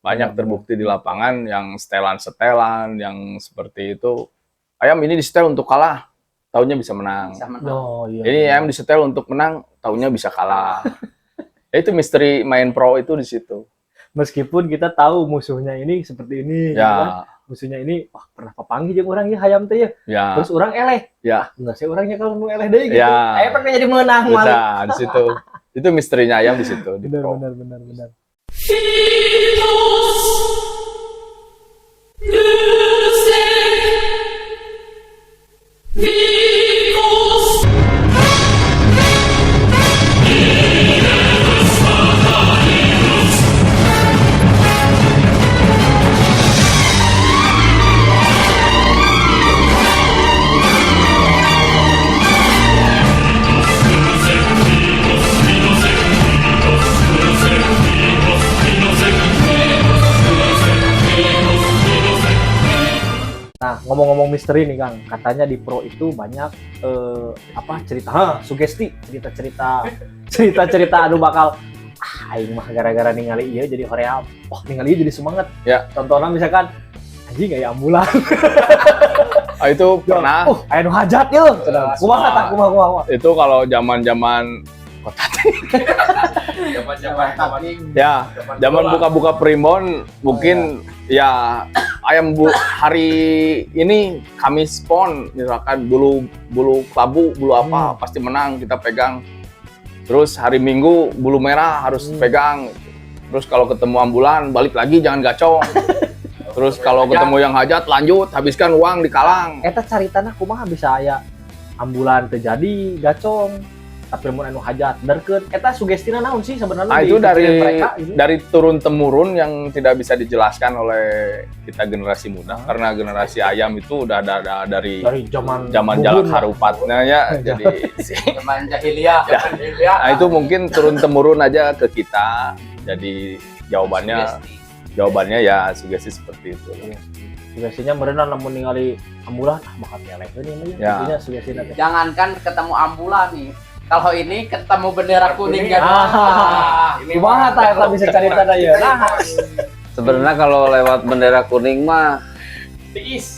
Banyak terbukti di lapangan yang setelan-setelan, yang seperti itu. Ayam ini disetel untuk kalah, taunya bisa menang. Oh, iya. Ini ayam disetel untuk menang, taunya bisa kalah. Itu misteri main pro itu di situ. Meskipun kita tahu musuhnya ini seperti ini, gitu kan. Ya, Musuhnya ini, wah pernah papanggih jeung urang ya hayam teh ya. ya, Terus orang eleh. ya, Enggak sih orangnya kalau mau eleh deui gitu. Ya. Aya pernah jadi menang malah. bisa di situ. Itu misterinya ayam di situ di pro. Benar. Nah, ngomong-ngomong misteri nih Kang, katanya di pro itu banyak sugesti, cerita-cerita aduh bakal aing mah gara-gara ningali ieu jadi hoream. Wah, ningali ieu jadi semangat. Ya. Contohnya misalkan anjing aya ambulan. Itu pernah. Aya nu hajat yeuh. Kumaha. Itu kalau zaman-zaman kota ya, zaman buka-buka primbon mungkin ya ayam hari ini Kamis pon misalkan bulu kelabu bulu apa pasti menang kita pegang. Terus hari Minggu bulu merah harus pegang. Terus kalau ketemu ambulan balik lagi jangan gacong. Terus kalau ketemu yang hajat lanjut habiskan uang di kalang. Eta caritana kumaha bisa aya ambulan terjadi gacong tapi mun anu hajat darkeun eta sugestina naon sih sebenarnya? Nah, itu mereka, gitu? dari turun temurun yang tidak bisa dijelaskan oleh kita generasi muda karena generasi ayam itu udah ada dari zaman jalak harupatnya ya jadi zaman jahiliyah. Nah, itu mungkin turun temurun aja ke kita. Jadi jawabannya ya sugesti seperti itu. Sugestinya merenang namun ningali ambulan bakal kelek ini ya. Intinya sugestina. Jangankan ketemu ambulan nih. Kalau ini ketemu bendera kuning kan. Kumaha tah eta bisa cerita da ieu? Nah, sebenarnya kalau lewat bendera kuning mah tiis.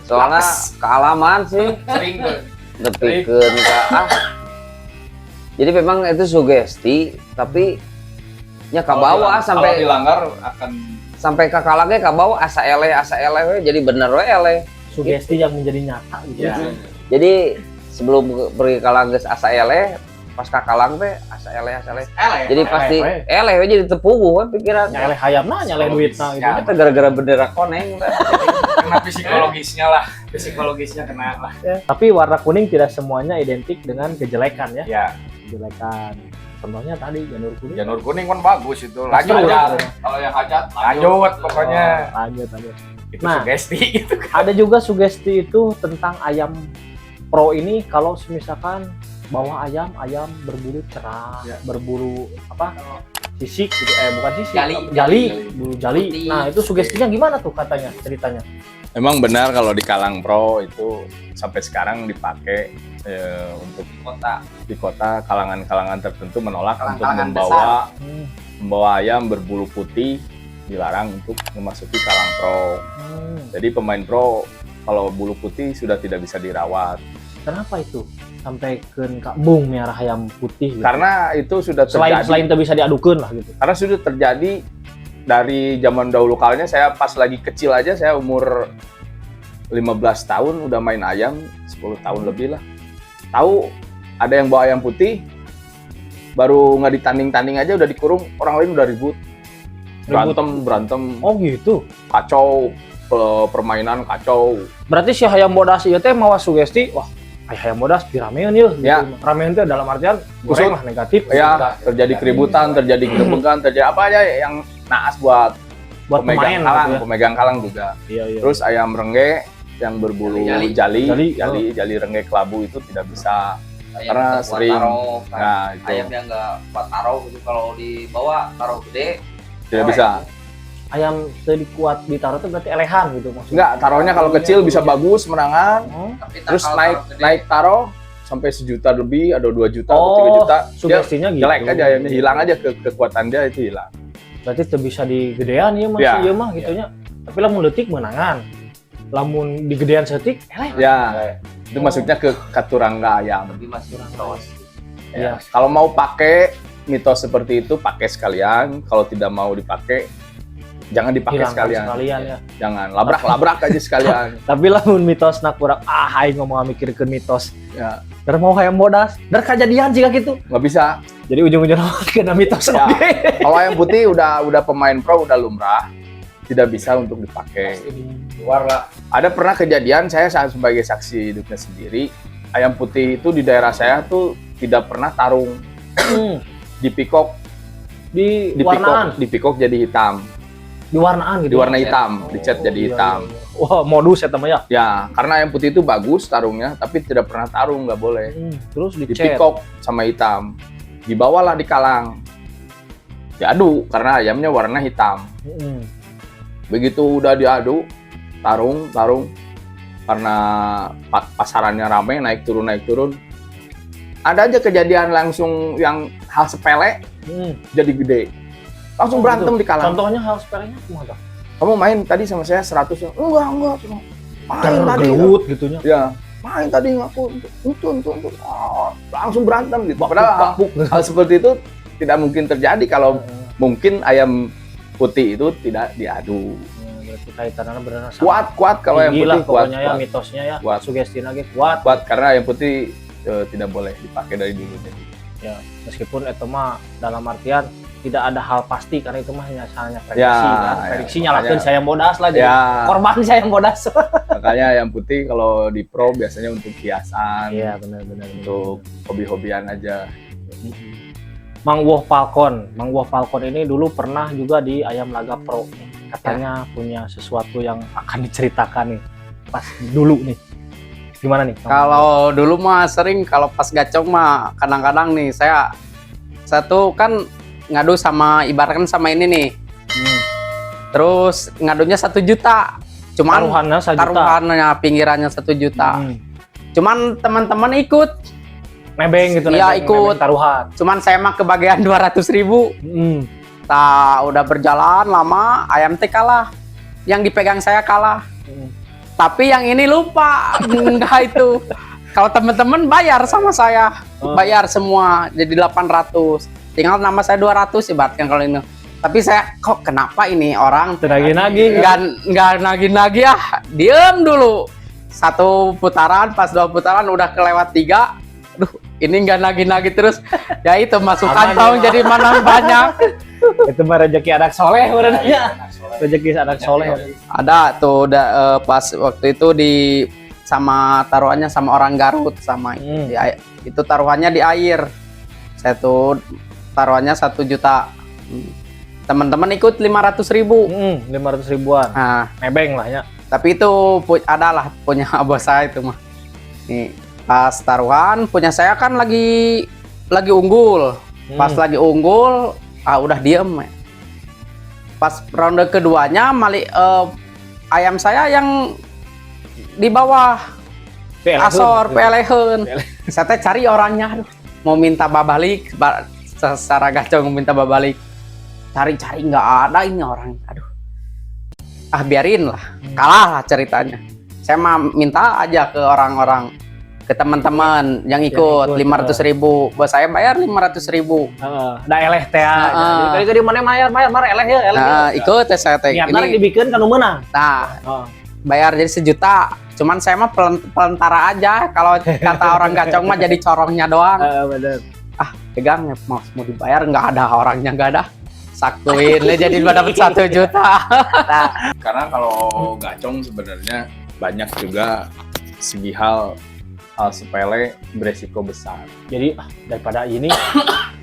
Soalnya kealaman sih Sering tuh. depikeun ka jadi memang itu sugesti tapi nya ka bawah sampai kalau dilanggar akan sampai ka kalangnya ka bawah asa eleh we jadi bener we eleh sugesti yang menjadi nyata gitu. ya. Jadi sebelum pergi kalang geus asa eleh pas ka kalang teh asa eleh jadi pasti eleh we jadi tepuguh we pikiran Nyaleh hayamna, nyaleh duitna gitu. ya itu gara-gara bendera koneng Kena psikologisnya kena lah. Tapi warna kuning tidak semuanya identik dengan kejelekan ya. Ya, Kejelekan. Contohnya tadi janur kuning. janur kuning kan bagus itu. Lanjut. Kalau yang hajat lanjut pokoknya. Lanjut. Itu Nah, sugesti gitu. Ada juga sugesti itu tentang ayam pro ini kalau misalkan bawa ayam berbulu cerah, berbulu sisik gitu, bukan sisik, bulu jali. Putih. Nah, itu sugestinya gimana tuh katanya, ceritanya? Emang benar kalau di kalang pro itu sampai sekarang dipakai untuk di kota kalangan-kalangan tertentu menolak untuk membawa ayam berbulu putih dilarang untuk memasuki kalang pro. Jadi pemain pro kalau bulu putih sudah tidak bisa dirawat. Kenapa itu? Sampai ke kambung merah ayam putih gitu. Karena itu sudah terjadi. Selain itu bisa diadukan lah gitu. Karena sudah terjadi dari zaman dahulu kalanya. Saya pas lagi kecil aja, saya umur 15 tahun udah main ayam, 10 tahun lebih lah. Tahu ada yang bawa ayam putih, baru nggak ditanding-tanding aja udah dikurung, orang lain udah ribut. Berantem. Oh gitu. Kacau, permainan kacau. Berarti si hayam bodas ieu teh mawa sugesti, wah, hayam bodas dirameun yeuh gitu. Ya. Rameun teh dalam artian goreng lah negatif. Ya, terjadi keributan, terjadi gerebegan, terjadi apa aja yang naas buat pemegang pemain kalang, gitu ya. pemegang kalang juga. Iya. Terus ayam rengge yang berbulu Jali. jali rengge kelabu itu tidak bisa karena sering ayam yang nggak buat taruh itu kalau dibawa taruh gede tidak bisa. Ayam tadi kuat ditaruh itu berarti elehan gitu maksudnya. Enggak, taruhnya kalau kecil bisa bagus menangan. Terus naik taruh sampai 1 juta lebih, ada 2 juta, atau 3 juta. Sugestinya gitu. Jelek aja ayamnya, hilang aja kekuatan dia itu hilang. Berarti teu bisa digedean ieu mah Ya. ieu mah gitunya. Tapi lamun leutik meunangan. Lamun digedean setik eleh. Ya, itu masuknya ke katurangga ayam. Tapi masih mitos. Ya. Kalau mau pakai mitos seperti itu, pakai sekalian. Kalau tidak mau dipakai, jangan dipakai Hilangkan sekalian. ya. Jangan labrak aja sekalian. Tapi lamun mitosna kurang aing ngomong mikirkeun mitos. Ya, Dar mau hayam bodas, dar kajadian jika gitu. nggak bisa. Jadi ujung-ujungnya kena mitos Ya. oge. Kalau ayam putih udah pemain pro, udah lumrah, tidak bisa untuk dipakai. Luar lah. Ada pernah kejadian, saya sebagai saksi hidupnya sendiri, ayam putih itu di daerah saya tuh tidak pernah tarung. Di pikok, Di warnaan, di pikok jadi hitam, di warnaan gitu. di warna hitam, dicat jadi Iya, hitam. iya, iya. Wah, modus ya teman ya. Ya, karena ayam putih itu bagus tarungnya, tapi tidak pernah tarung, nggak boleh. Terus Di dicet. pikok sama hitam, dibawalah di kalang, diadu karena ayamnya warna hitam. Begitu udah diadu, tarung, karena pasarannya ramai, naik turun. Ada aja kejadian langsung yang hal sepele jadi gede. Langsung berantem di kalang. Contohnya hal sepelenya kumaha tah? Kamu main tadi sama saya 100, enggak. Main tadi. Gelut gitunya. Ya, main tadi ngaku untuk. Langsung berantem gitu. Padahal hal seperti itu tidak mungkin terjadi kalau mungkin ayam putih itu tidak diadu. Berarti kaitannya benar Kuat kalau ayam putih kuat. pokoknya ya mitosnya ya. Kuat. Sugestinya ge kuat. Karena ayam putih tidak boleh dipakai dari dulu. Ya, meskipun itu mah dalam artian tidak ada hal pasti karena itu mah hanya prediksi kan. Prediksi nyalakeun saya bodas lah jadi korban saya yang bodas. Makanya ayam putih kalau di pro biasanya untuk hiasan. Iya, benar. Untuk hobi-hobian aja. Mang Woh Falcon ini dulu pernah juga di Ayam Laga Pro nih. Katanya punya sesuatu yang akan diceritakan nih pas dulu nih. Gimana nih? Kalau dulu mah sering kalau pas gacong mah kadang-kadang nih saya tuh kan ngadu sama ibaratkan sama ini nih. Terus ngadunya 1 juta. Cuman taruhannya 1 juta. Taruhannya pinggirannya 1 juta. Cuman teman-teman ikut. Nebeng gitu. Iya, ikut. Nebeng taruhan. Cuman saya mah kebagian 200.000. Udah berjalan lama, ayam teh kalah. Yang dipegang saya kalah. Tapi yang ini lupa, enggak itu. Kalau teman-teman bayar sama saya, bayar semua jadi 800. Tinggal nama saya 200 ibaratkan kalau ini. Tapi saya kok kenapa ini orang nagih-nagih? Enggak nagih-nagih ya. Diem dulu. 1 putaran, pas 2 putaran udah kelewat 3. Aduh, ini enggak nagih-nagih terus. Ya itu masuk kantong jadi mana banyak. Itu mah rezeki anak soleh benernya. Rezeki anak soleh. Ada tuh udah pas waktu itu sama taruhannya sama orang Garut sama itu taruhannya di air. Saya tuh taruhannya 1 juta. Teman-teman ikut 500.000. 500 ribuan. Nah, nebeng lah ya. tapi itu adalah punya bos saya itu mah. Nih, pas taruhan punya saya kan lagi unggul. Pas lagi unggul, udah diem. Pas ronde keduanya ayam saya yang di bawah asor pelehen. Saya teh cari orangnya, aduh, mau minta babalik, secara gacong minta babalik. Cari-cari nggak ada ini orang. Aduh, biarin lah, kalah lah ceritanya. Saya mah minta aja ke orang-orang, ke teman-teman yang ikut 500.000. Bos saya bayar 500.000. Da eleh teh. Jadi di mana bayar eleh ya, eleh. Ikut saya teh. Niatna dibikin kan menang. Nah, bayar jadi 1 juta. Cuman saya mah pelentara aja. Kalau kata orang gacong mah jadi corongnya doang. Bener. Pegang ya, mau dibayar nggak ada orangnya, nggak ada. Sakuin lah jadi dapat 1 juta. Karena kalau gacong sebenarnya banyak juga segi hal sepele beresiko besar. Jadi daripada ini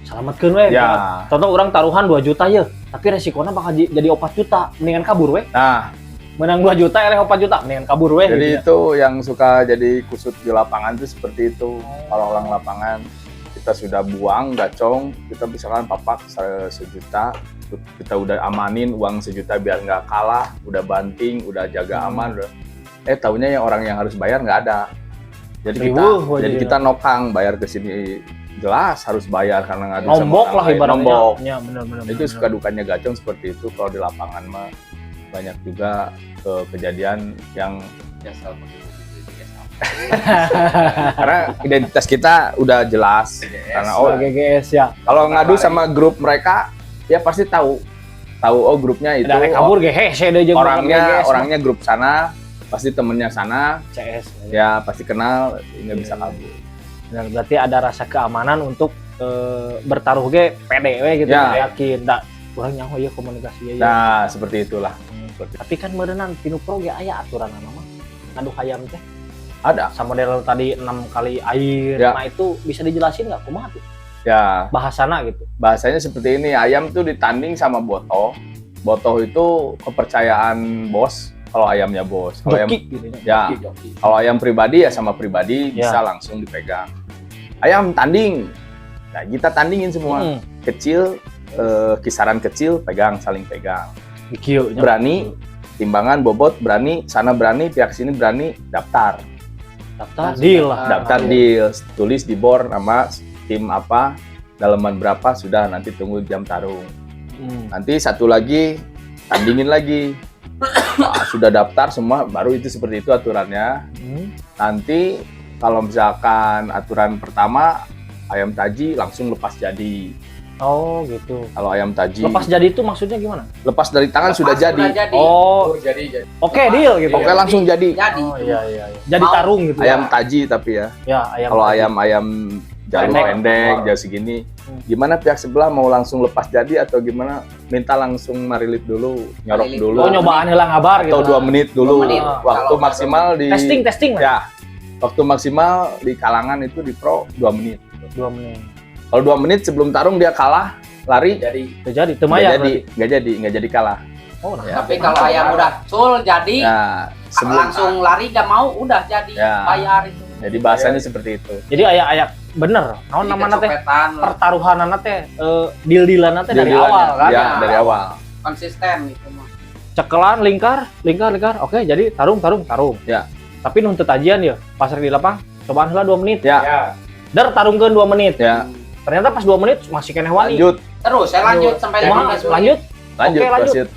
selamatkeun we. Ya. Contoh orang taruhan 2 juta ya, tapi resikonya bakal jadi 4 juta. Mendingan kabur we. Nah, menang 2 juta eleh 4 juta, mendingan kabur we. jadi gitu itu yang suka jadi kusut di lapangan itu seperti itu. Kalau orang lapangan kita sudah buang gacong, kita misalkan papak 1 juta, kita udah amanin uang 1 juta biar nggak kalah, udah banting, udah jaga aman, udah. Taunya yang orang yang harus bayar nggak ada. Jadi kita nokang bayar ke sini jelas harus bayar karena ngadu sama Nombok orang lah lain. ibaratnya. Nombok. Ya, benar-benar. Itu suka dukanya Gacong seperti itu. Kalau di lapangan mah banyak juga kejadian yang karena identitas kita udah jelas karena GGS ya. kalau ngadu sama grup mereka ya pasti tahu oh grupnya itu Dari kabur GGS ada jeung orangnya grup sana pasti temennya sana CS. ya pasti kenal nggak bisa kabur. Benar, berarti ada rasa keamanan untuk bertaruh ge pede we gitu Ya. yakin da urang nyaho ya komunikasi ya. Nah seperti itulah. Tapi kan berenang Pinu Pro ge aya aturan mah. Ngadu hayam teh Ada sama model tadi 6 kali air. Ya. Nah itu bisa dijelasin nggak kumaha tuh ya bahasana gitu. bahasanya seperti ini, ayam tuh ditanding sama botoh. Botoh itu kepercayaan bos kalau ayamnya bos. Kalau ayam Joki gitu ya. Kalau ayam pribadi ya sama pribadi Ya. bisa langsung dipegang. Ayam tanding. Nah, kita tandingin semua. Kecil kisaran kecil pegang, saling pegang. Kieu Berani timbangan bobot berani, sana berani, pihak sini berani, daftar. daftar deal lah. Daftar deal, tulis di board nama tim apa, dalaman berapa sudah nanti tunggu jam tarung. Nanti satu lagi tandingin lagi. Nah, sudah daftar semua baru itu seperti itu aturannya. Nanti kalau misalkan aturan pertama ayam taji langsung lepas jadi. Oh gitu. Kalau ayam taji Lepas jadi itu maksudnya gimana? lepas dari tangan sudah jadi. Oh, jadi. oke deal gitu. Oke langsung jadi. Oh iya. Jadi tarung gitu. Ayam taji tapi ya. Ya, ayam. Kalau tadi. ayam jalur Pendek. pendek, jauh segini, gimana pihak sebelah mau langsung lepas jadi atau gimana? Minta langsung marilit dulu, nyorok Marilit. dulu, Oh nyobaan heula ngabar gitu. atau 2 menit dulu. 2 menit. Waktu Kalau maksimal di Testing lah. ya, waktu maksimal di kalangan itu di pro 2 menit. 2 menit. Kalau 2 menit sebelum tarung dia kalah, lari, Udah jadi, nggak temaya jadi, nggak jadi kalah. Oh, nah. Ya. Tapi kalau ayam udah sul jadi Nah, sebelum langsung lari gak mau udah jadi Ya. bayar itu. jadi bahasanya seperti itu. Jadi aya bener. Naon namanya teh? Kecopetan Pertaruhanana teh deal-dealan teh dari Deal-dealannya. awal kan. Ya, dari awal. konsisten itu mah. Cekelan lingkar. Oke, jadi tarung. Ya. Tapi nuntut ajian ya, pasar di lapang, cobaan heula 2 menit. Ya, Dar tarungkeun 2 menit. ya. Ternyata pas 2 menit masih keneh wani. Lanjut, Terus saya lanjut sampai Kumaha? 15 menit. Lanjut. lanjut, Oke, lanjut. wasit.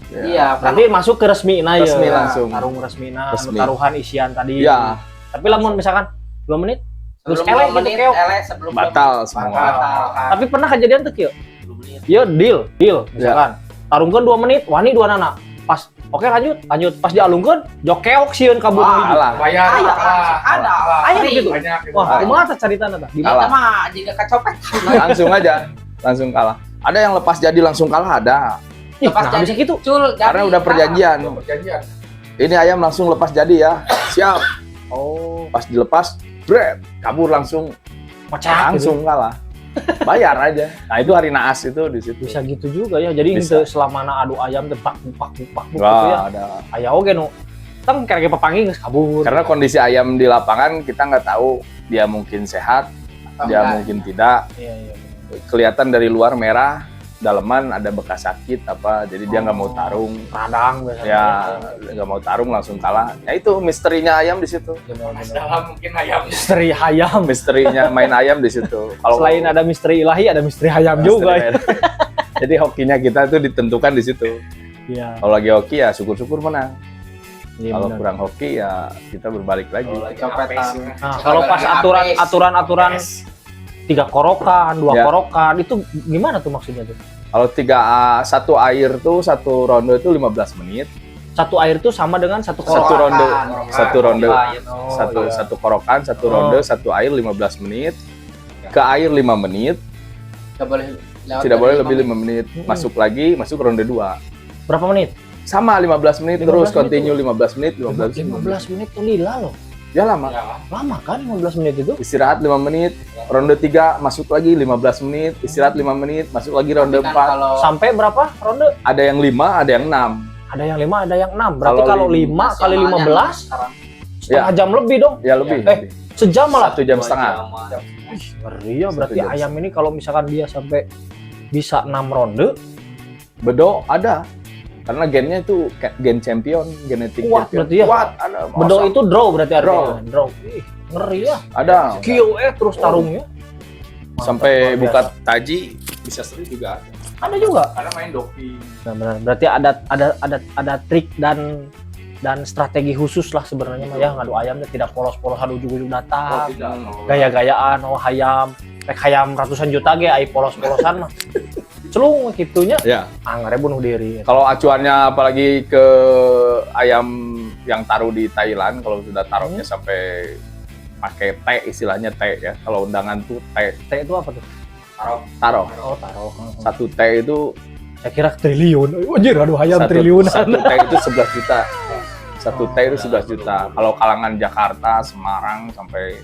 Ya. Iya, Berarti masuk ke resmina ya. Resmi langsung. Tarung resmina, Resmi. taruhan isian tadi. Ya, Tapi lamun misalkan 2 menit terus sebelum eleh 2 gitu menit, keok. eleh sebelum batal 2 menit. semua. Batal. Tapi pernah kejadian tuh kieu. 10 menit. Ya deal misalkan. Tarungkeun 2 menit, wani 2 nana. Pas oke lanjut. Pas dialungkeun jokeok sieun kabur Wah, hiji. alah. Bayar. Ada. Aya Sering. gitu. Banyak. Wah, Ah. kumaha teh caritana tah? Di Kalah. Kita mah jika kecopet. Langsung aja, langsung kalah. Ada yang lepas jadi langsung kalah ada. Ih, Lepas nah, bisa jadi gitu. cul jadi. Karena udah perjanjian. Perjanjian. Ini ayam langsung lepas jadi ya. Siap. Oh, Pas dilepas, bret, kabur langsung pecah langsung kalah. Bayar aja. Nah, itu hari naas itu di situ. Bisa gitu juga ya. Jadi Bisa. henteu selamana adu ayam teh pak gitu Enggak ya. ada. Aya oge nu tang kira-kira papangi geus kabur. Karena kondisi ayam di lapangan kita nggak tahu dia mungkin sehat, dia enggak. mungkin tidak. Iya. Kelihatan dari luar merah, daleman ada bekas sakit apa, jadi dia nggak mau tarung. Radang biasanya. Ya, nggak mau tarung langsung kalah. Ya itu misterinya ayam di situ. Dalam mungkin ayam. Misteri hayam. Misterinya main ayam di situ. Selain ada misteri ilahi, ada misteri hayam juga. Ya. Jadi hokinya kita itu ditentukan di situ. Iya. Kalau lagi hoki ya syukur-syukur menang. Iya, Kalau benar. kurang hoki ya kita berbalik lagi. Kecopetan. Nah, kalau pas aturan 3 korokan, 2 Ya. korokan, itu gimana tuh maksudnya tuh? Kalau satu air tuh satu ronde itu 15 menit. Satu air tuh sama dengan satu Satu korokan. ronde, Korokan. satu ronde, Oh, satu iya. satu korokan, satu Oh. ronde, satu air 15 menit. Ke air 5 menit, Tidak boleh lewat tidak dari boleh 5 lebih menit. 5 menit. Hmm. Masuk lagi, masuk ronde 2. Berapa menit? Sama 15 menit 15 terus menit continue 15 menit, 15 menit. 15 menit tuh lila loh. Ya lama. Lama kan 15 menit itu? Istirahat 5 menit, ronde 3 masuk lagi 15 menit, istirahat 5 menit, masuk lagi ronde Tapi kan 4. kalau Sampai berapa ronde? Ada yang 5, ada yang 6. Ada yang 5, ada yang 6. Berarti Kalau kalau 5 lima, kali 15 sekarang setengah jam lebih dong. Ya lebih. Eh, sejam malah. 1 jam setengah. Ngeri ya, berarti 1 jam ayam ini kalau misalkan dia sampai bisa 6 ronde, Bedo ada. Karena gennya itu gen champion, genetik Kuat champion. berarti ya? Kuat, ada. bedo Masa. itu draw berarti artinya. Draw. Ih, ngeri ya. Ada. Kio terus tarungnya. sampai luar buka biasa. taji bisa seru juga. Ada juga. Karena main doki. Nah, benar. Berarti ada trik dan strategi khusus lah sebenarnya mah ya ngadu ayamnya tidak polos-polosan ujung-ujung datang. Gaya-gayaan hayam, rek hayam ratusan juta ge ai polos-polosan mah. Celung gitunya. Ya. Anggarnya bunuh diri. Kalau acuannya apalagi ke ayam yang taruh di Thailand, kalau sudah taruhnya sampai pakai teh, istilahnya teh ya. Kalau undangan tuh teh. Teh itu apa tuh? Taruh. Oh, taruh. Satu teh itu Saya kira triliun. Anjir, aduh hayam triliunan. satu teh itu 11 juta. Satu teh itu 11 juta. Kalau kalangan Jakarta, Semarang sampai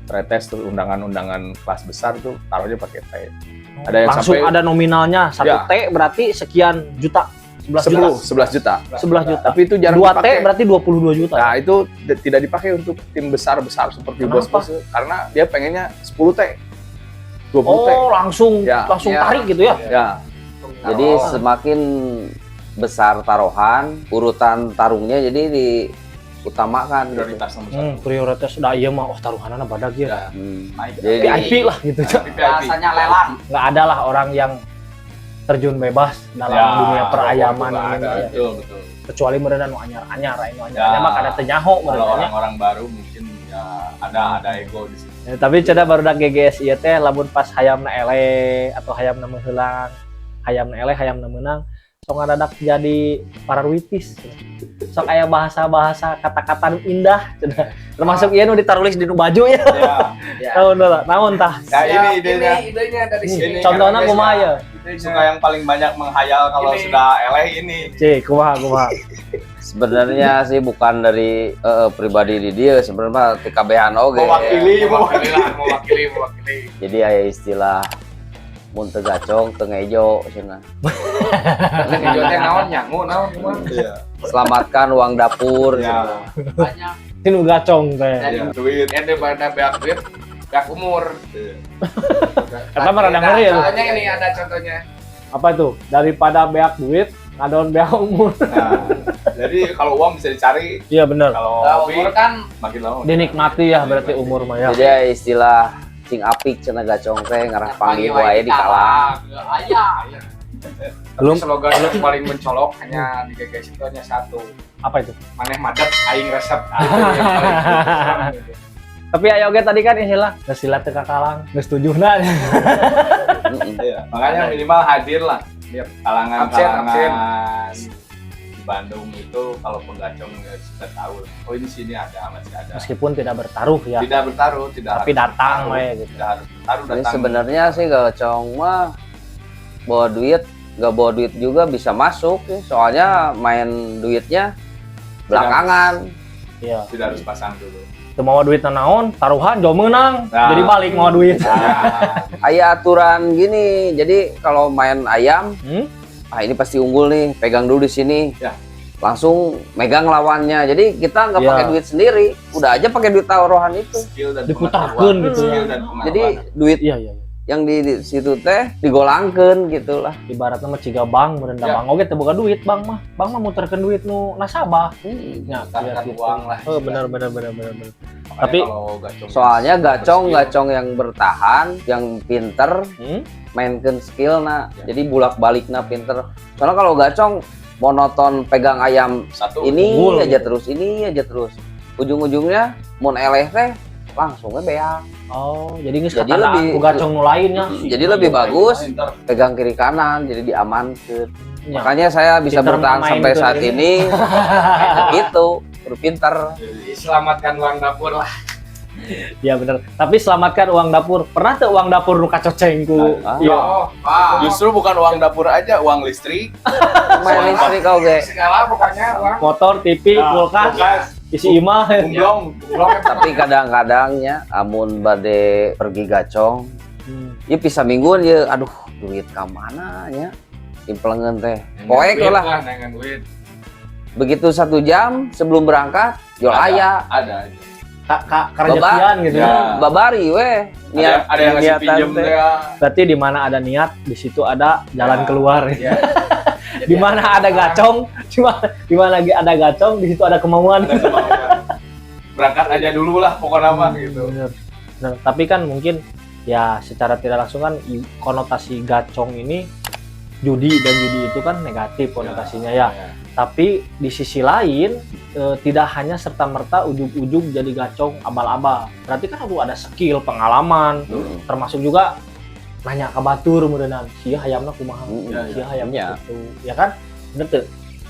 Tretes terus undangan-undangan kelas besar tuh taruhnya pakai teh. Ada yang Langsung sampai ada nominalnya. Satu Ya. T berarti sekian juta. 11 juta. 11 juta. Tapi itu jarang Dua T dipakai. berarti 22 juta. Nah, itu tidak dipakai untuk tim besar-besar seperti Kenapa? bos-bos karena dia pengennya 10 T. 20 T. Oh, langsung Ya. langsung Ya. tarik gitu ya. Ya. Jadi semakin besar taruhan, urutan tarungnya jadi diutamakan gitu. Prioritas nomor satu. Prioritas dah iya mah taruhanana badag ya. Jadi VIP lah gitu. Biasanya lelang. Nggak ada lah orang yang terjun bebas dalam Ya, dunia perayaman nggak ini ada. mah ya. Betul, betul. Kecuali mereka nu anyar-anyar, anu anyar. Ya. Mah kada teu nyaho Kalau mereka. orang-orang baru mungkin ya ada ego di situ. Ya, tapi cenah barudak GGS ieu teh lamun pas hayamna ele atau hayamna meulang, hayamna ele, hayamna meunang, sok ngadadak jadi pararwitis. Sok aya bahasa-bahasa kata-kata nu indah cenah. Termasuk ieu nu ditarulis di nu baju ya. Ya. Naon tah? Nah, ini idenya. idenya dari sini. Contohna kumaha ya? Suka yang paling banyak menghayal kalau Ini. sudah eleh ini. Cik, kumaha. sebenarnya sih bukan dari pribadi di dia, sebenarnya TKBH oge. Mewakili. Jadi aya istilah mun teu gacong teu ngejo cenah. Ngejotnya naon nyangu naon kumaha. Iya. Selamatkan uang dapur. Ya. Ini gacong teh. Ya. Duit. Ente pada beak duit, beak umur. Kata mah rada ngeri ya. Contohnya ini ada contohnya. Apa itu? Daripada beak duit, ngadon beak umur. Nah, jadi kalau uang bisa dicari, Iya benar. kalau hobi Umur kan makin lama. Dinikmati ya berarti umur mah ya. Jadi aya istilah cing apik cenah gacong teh ngarah panggil wae di kalang. belum slogan yang paling mencolok hanya di GGS itu hanya satu. Apa itu? Maneh madep aing resep. Itu yang paling serem gitu. Tapi ayo oke tadi kan istilah geus silat teu kakalang, geus tujuna. Iya. Makanya minimal hadir lah. Lihat kalangan-kalangan di Bandung itu kalau penggacong nggak sudah tahu. Oh ini sini ada, masih ada. Meskipun tidak bertaruh ya, Tidak bertaruh, tidak tapi harus datang bertaruh. we gitu. Tidak harus bertaruh, Jadi datang. sebenarnya sih gacong mah bawa duit, nggak bawa duit juga bisa masuk ya. Soalnya main duitnya belakangan. Iya. Tidak harus pasang dulu. Teu mau duit naon, taruhan jauh menang. Nah. Jadi balik mau duit. Aya aturan gini, jadi kalau main ayam, Hmm? ini pasti unggul nih, pegang dulu di sini. Ya. Langsung megang lawannya. Jadi kita nggak Ya. pakai duit sendiri, udah aja pakai duit taruhan itu. Skill dan Diputarkeun pengetahuan. gitu ya. Skill dan pengetahuan. Jadi duit Iya iya. yang di situ teh digolangkeun gitu lah. Ibaratnya mah ciga bank, merendah Ya. bank oge teu boga duit bang mah. Bang mah muterkeun duit nu nasabah. Ya, Mutarkan gitu. uang lah. Oh benar. Makanya Tapi- kalau gacong Soalnya skill, gacong yang bertahan, yang pinter, Hmm? mainkan skill nah. Ya. Jadi bulak baliknya pinter. Soalnya kalau gacong monoton pegang ayam satu ini unggul aja gitu. terus, ini aja terus. Ujung-ujungnya mun eleh teh langsung we beak. Oh, jadi geus Jadi katadaan lebih- ku gacong nu lainnya. Jadi lebih bagus pinter. pegang kiri kanan, jadi diamankan. Ya. Makanya saya bisa Pinter bertahan main sampai tuh saat ini. Gitu, berpinter. Selamatkan uang dapur lah. Iya bener. Tapi selamatkan uang dapur. Pernah tuh uang dapur nu kacoceng ku? Ah. Iya. Oh, wow. Justru bukan uang dapur aja, uang listrik. Main listrik kau ge. Segala pokoknya uang. Motor, TV, Nah, kulkas, isi imah. Umblong. Tapi kadang-kadangnya amun bade pergi gacong, Hmm. ya bisa mingguan ya, aduh duit ke mana ya, implengen teh, poek Duit lah. nengen duit. Begitu 1 jam sebelum berangkat, jual Ada. aya, Ada aja. Kerjaan gitu ya. Ya. babari weh, Ada yang ngasih niatan pinjem teh. ya. Berarti di mana ada niat, di situ ada jalan Ya. keluar. Iya. Di mana ada gacong, di mana ada gacong, di situ ada kemauan. Ada kemauan. Berangkat aja dulu lah pokoknya mah gitu. Bener. Nah, tapi kan mungkin ya secara tidak langsung kan konotasi gacong ini judi, dan judi itu kan negatif konotasinya ya. Tapi di sisi lain tidak hanya serta-merta ujug-ujug jadi gacong abal-abal. Berarti kan ada skill, pengalaman, termasuk juga nanya ke batur mudah-mudahan sia hayamna kumaha, sia hayamna gitu. Ya kan? Bener tuh.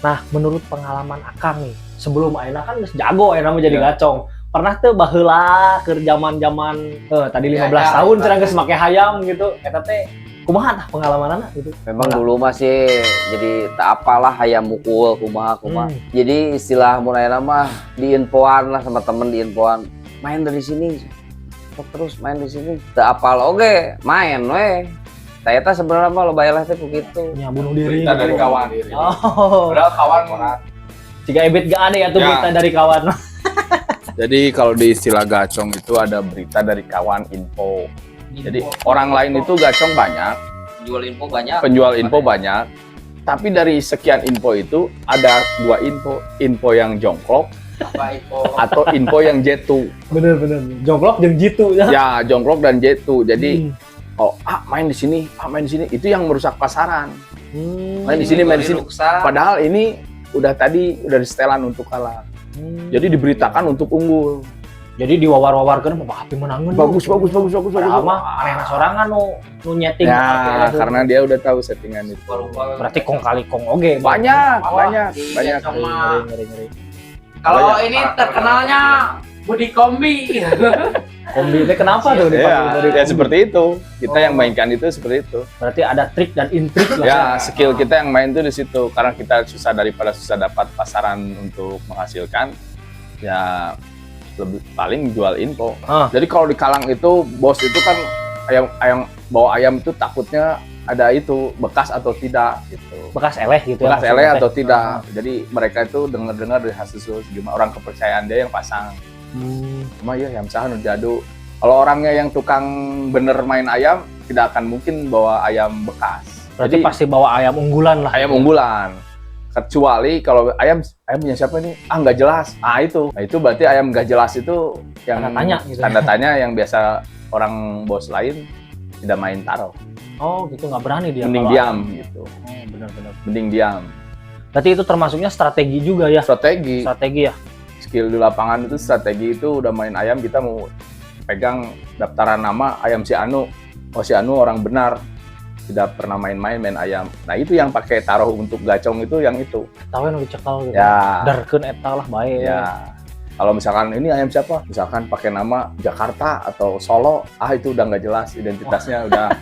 Nah, menurut pengalaman Akang nih, sebelum ayeuna kan geus jago ayeuna mah jadi gacong. Pernah tuh baheula keur zaman-zaman tadi 15 tahun cenah geus make hayam gitu. Eta teh kumaha tah pengalamanana gitu. Memang dulu masih jadi tak apalah hayam mukul kumaha. Jadi istilah mun ayeuna mah diinfoan lah sama temen, diinfoan main dari sini. Terus main di sini. Tak apal oge, main we. Saya teh sebenarnya mah loba eleh teh begitu. Ya bunuh diri. Berita dari kawan. Oh. Padahal kawan Jika ebet gak ada ya tuh berita dari kawan. Jadi kalau di istilah gacong itu ada berita dari kawan, info. Jadi orang lain itu gacong banyak, Jual info banyak. penjual info banyak. Tapi dari sekian info itu ada 2 info, info yang jongklok atau info yang jetu. Bener-bener. Jongklok jeung jitu ya. Ya, jongklok dan jetu. Jadi main di sini, main di sini, itu yang merusak pasaran. Main di sini, main di sini. Padahal ini udah di setelan untuk kalah. Jadi diberitakan untuk unggul. Jadi diwawar-wawarkeun mah hapi menangan. Bagus. Padahal mah anehna sorangan nu nyeting. Ya, karena dia udah tahu settingan itu. berarti kong kali kong oge. Banyak. Ngeri. Kalau ini terkenalnya Budi Kombi. Kombi itu kenapa tuh dipanggil Ya seperti itu. Kita yang mainkan itu seperti itu. Berarti ada trik dan intrik lah. Ya, skill kita yang main itu di situ. Karena kita susah dapat pasaran untuk menghasilkan. Ya paling jual info. Jadi kalau di Kalang itu bos itu kan ayam bawa ayam itu takutnya ada itu bekas atau tidak gitu. Bekas eleh gitu Bekas ya. eleh atau tidak. Jadi mereka itu dengar-dengar dari hasil gimana orang kepercayaan dia yang pasang. Cuma ya ayam sahan jadu. Kalau orangnya yang tukang bener main ayam tidak akan mungkin bawa ayam bekas. Berarti pasti bawa ayam unggulan lah. Ayam unggulan. Kecuali kalau ayam punya siapa nih? Nggak jelas. Itu. Nah, itu berarti ayam nggak jelas itu yang tanda tanya gitu. Tanda tanya yang biasa orang bos lain tidak main taruh. Oh gitu, nggak berani dia. Mending diam gitu. Benar-benar. Mending diam. Berarti itu termasuknya strategi juga ya. Strategi Ya. skill di lapangan itu strategi itu udah main ayam kita mau pegang daftaran nama ayam si Anu. Oh si Anu orang benar. Tidak pernah main-main ayam. Nah itu yang pakai taruh untuk gacong itu yang itu. Tahu yang dicekal gitu. Ya. Darkeun eta lah bae. Ya. Kalau misalkan ini ayam siapa? Misalkan pakai nama Jakarta atau Solo, itu udah nggak jelas identitasnya udah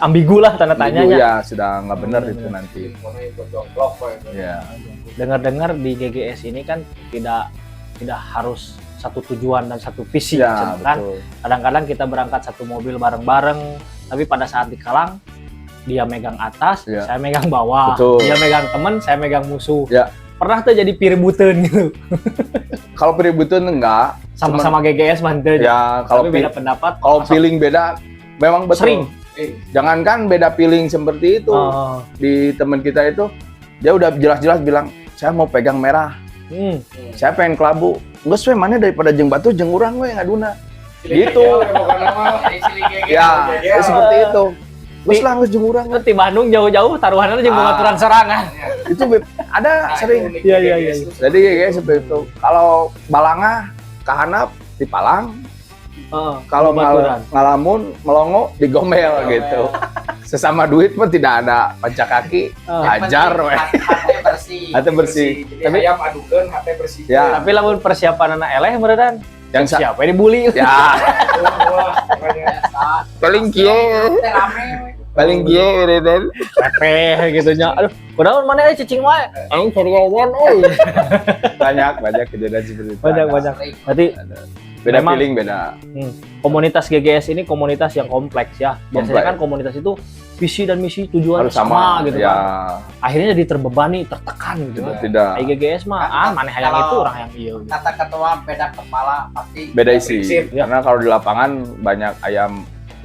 ambigu lah tanda tanyanya. ya sudah nggak benar itu nanti. Ya. Dengar-dengar di GGS ini kan tidak harus satu tujuan dan satu visi Ya, kan. betul. Kadang-kadang kita berangkat satu mobil bareng-bareng, tapi pada saat di Kalang dia megang atas, Ya. saya megang bawah. Betul. Dia megang teman, saya megang musuh. Ya. Pernah tuh jadi piributeun gitu. Kalau peributun enggak, Sama-sama GGS mantul. ya kalau Tapi beda pendapat. kalau feeling beda memang betul. Sering. Jangankan beda feeling seperti itu. Di teman kita itu dia udah jelas-jelas bilang, "Saya mau pegang merah. Saya pengen kelabu." Geus we mana daripada jeung batu jeung urang we ngaduna. Gitu. Ya, seperti itu. Geus lah geus jeung urang. Di Bandung jauh-jauh taruhannya jeung baturan sorangan. Itu ada sering. Iya. Jadi kayak seperti itu. Kalau balanga kahanap di Palang, kalau ngalamun melongo digomel gitu. Sesama duit pun tidak ada pancak kaki, hajar we. Hati bersih. Tapi ayam adukeun hate bersih. Ya, Tapi lamun persiapan anak eleh meureun yang siapa yang dibully? ya paling kieu. Paling kieu dan Pepe gitu nya. Aduh, kunaon mana cicing wae? Aing sariawan euy. banyak kejadian seperti itu. Banyak. Berarti Beda memang- feeling, beda. komunitas GGS ini komunitas yang kompleks ya. Biasanya Kompleks. kan komunitas itu visi dan misi tujuan Harus sama gitu ya. kan. Akhirnya jadi terbebani, tertekan gitu. Tidak. GGS mah mana yang itu orang yang iya. Gitu. Kata ketua beda kepala pasti Beda isi. Prinsip. Karena kalau di lapangan banyak ayam.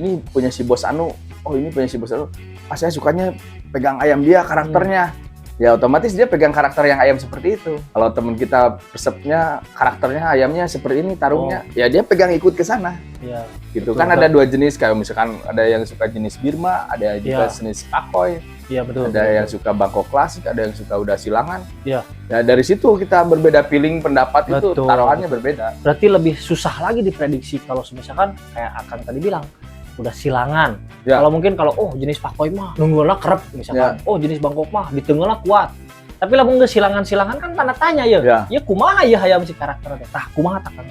Ini punya si bos Anu. Oh ini punya si bos Anu. Saya sukanya pegang ayam dia karakternya. ya otomatis dia pegang karakter yang ayam seperti itu. Kalau teman kita resepnya karakternya ayamnya seperti ini tarungnya, ya dia pegang ikut ke sana. Iya. Gitu Betul, kan betul. ada dua jenis, kayak misalkan ada yang suka jenis Birma, ada juga Iya. jenis Pakoy, Iya betul. ada yang suka Bangkok klasik, ada yang suka udah silangan. Iya. Ya dari situ kita berbeda feeling pendapat itu Betul. taruhannya berbeda. Berarti lebih susah lagi diprediksi kalau misalkan kayak Akang tadi bilang udah silangan. Ya. Kalau mungkin kalau jenis Pakoy mah nunggulah kerep misalkan. Jenis Bangkok mah di tengah lah kuat. Tapi lamun geus silangan-silangan kan tanda tanya ya. Ya. Ya kumaha ya hayam si karakternya. Tah kumaha tak Kang?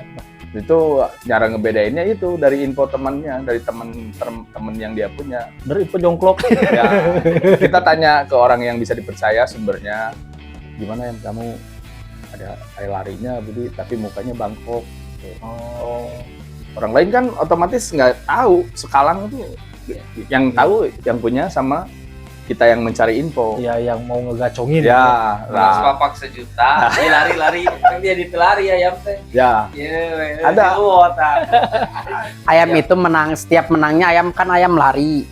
Itu cara ngebedainnya itu dari info temannya, dari temen yang dia punya. Dari pejongklok. Ya, kita tanya ke orang yang bisa dipercaya sumbernya, gimana yang kamu ada kayak larinya Budi tapi mukanya bangkok. Oh. Orang lain kan otomatis nggak tahu, sekalang itu yang tahu yang punya sama kita yang mencari info. Ya yang mau ngegacongin. Ya, Mas nah, papak sejuta, dia lari-lari, kan dia ditelari ayam teh. ya, Iya, Ada. Ayam itu menang, setiap menangnya ayam kan ayam lari.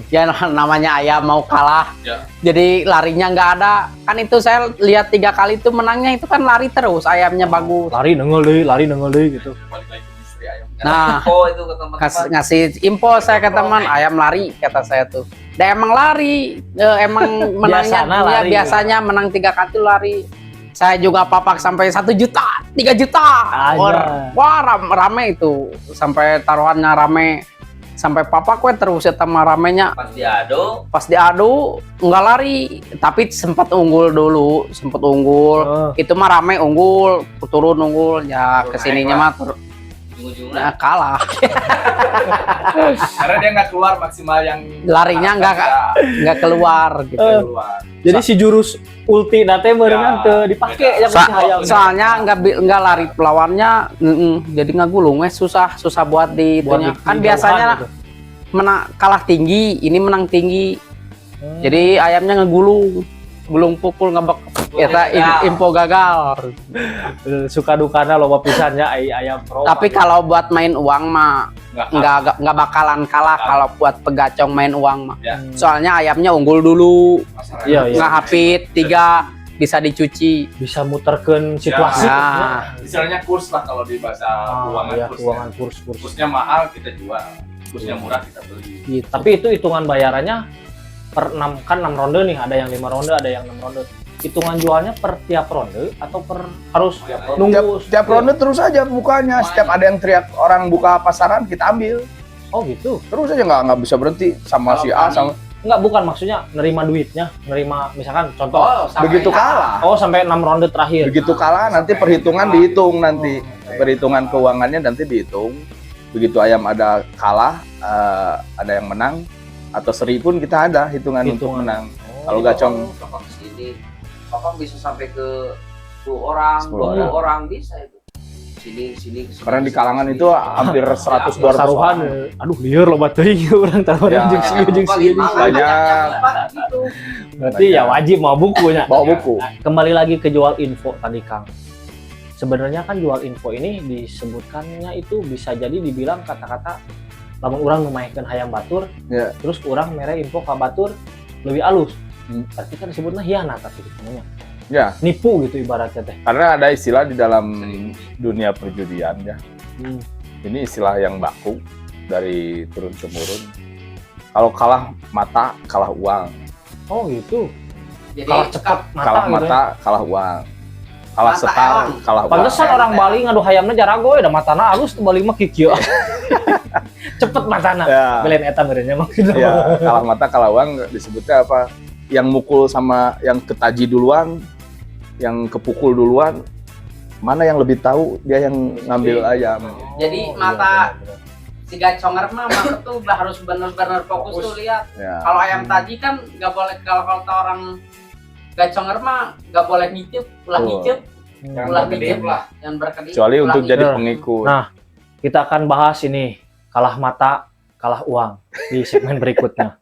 Ya namanya ayam mau kalah. Ya. Jadi larinya nggak ada. Kan itu saya lihat 3 kali itu menangnya itu kan lari terus, ayamnya bagus. Lari nengol deui gitu. Nah, Oh itu ke teman-teman. ngasih info saya ke teman, ayam lari kata saya tuh. Dan emang lari, emang menangnya Biasana dia lari. biasanya menang 3 kali tuh lari. Saya juga papak sampai 1 juta, 3 juta. Aja. Wah rame itu, sampai taruhannya rame. Sampai papak gue terus sama ramenya. Pas diado, Pas diadu nggak lari, tapi sempat unggul dulu, sempat unggul. Itu mah rame unggul, turun unggul, ya Turun kesininya naik mah ujung-ujungnya kalah. karena dia nggak keluar maksimal yang Larinya nggak keluar gitu. keluar. Jadi si jurus ulti nate meureungan teu dipake yang si hayam. Soalnya nggak lari lawannya, jadi nggak gulung, susah buat di Buat itunya. di- Kan di biasanya jauhan gitu. kalah tinggi, ini menang tinggi. Jadi ayamnya ngegulung, gulung pukul ngebek. Eta info gagal. Suka dukana loba pisannya ayam pro. Tapi kalau buat main uang mah nggak bakalan kalah kalau buat pegacong main uang mah. Soalnya ayamnya unggul dulu, iya nggak hafid 3 bisa dicuci. bisa muterkeun situasi. Nah, Istilahnya kurs lah kalau di bahasa Iya, keuangan kurs. Kursnya mahal kita jual, kursnya murah kita beli. gitu. Tapi itu hitungan bayarannya per 6 kan 6 ronde nih, ada yang 5 ronde, ada yang 6 ronde. Hitungan jualnya per tiap ronde atau per harus nunggu Tiap ronde terus aja bukanya. Setiap ada yang teriak orang buka pasaran kita ambil. Oh gitu. Terus aja nggak bisa berhenti sama si A sama Enggak, bukan maksudnya nerima duitnya, nerima misalkan contoh. begitu kalah. Oh, sampai 6 ronde terakhir. Begitu kalah nanti perhitungan dihitung nanti. Perhitungan keuangannya nanti dihitung. Begitu ayam ada kalah, ada yang menang atau seri pun kita ada hitungan untuk menang. Kalau gacong papak sini, papak bisa sampai ke 10 orang, 10 20 orang bisa itu. Sini. karena di kalangan itu hampir 100-200 Taruhan, orang. aduh lieur loba teuing orang taruhan Ya. jeung sieun. Banyak. Gitu. Berarti ya wajib mau bukunya. Bawa buku. Nah, kembali lagi ke jual info tadi Kang. Sebenarnya kan jual info ini disebutkannya itu bisa jadi dibilang kata-kata lamun orang memainkan hayam batur, Ya. terus orang mere info ka batur lebih halus. Hmm. Berarti kan disebutnya hianat tapi namanya. Ya, Nipu gitu ibaratnya teh. karena ada istilah di dalam dunia perjudian ya. Ini istilah yang baku dari turun temurun. Kalau kalah mata, kalah uang. Oh gitu. Jadi Kalah cepat mata Kalah gitu ya. mata, kalah uang. Kalah Mata setar, emang. kalah uang. Pantesan orang Bali ngadu hayamna jarago da matana halus tuh Bali mah kikieu. Cepet matana. Ya. Belen eta meureunnya mah gitu. Ya, kalah mata, kalah uang disebutnya apa? Yang mukul sama yang ketaji duluan, yang kepukul duluan, mana yang lebih tahu dia yang ngambil ayam. Jadi Oh, mata iya, benar. si gaconger mah mata tuh harus benar-benar fokus tuh lihat. Ya. Kalau ayam tadi kan nggak boleh, kalau orang gaconger mah nggak boleh ngicip, ulah Betul. ngicip, Yang ulah berkedip ngicip lah. yang berkedip. Kecuali ulah untuk ngicip. jadi Nah, pengikut. nah. Kita akan bahas ini kalah mata, kalah uang di segmen berikutnya.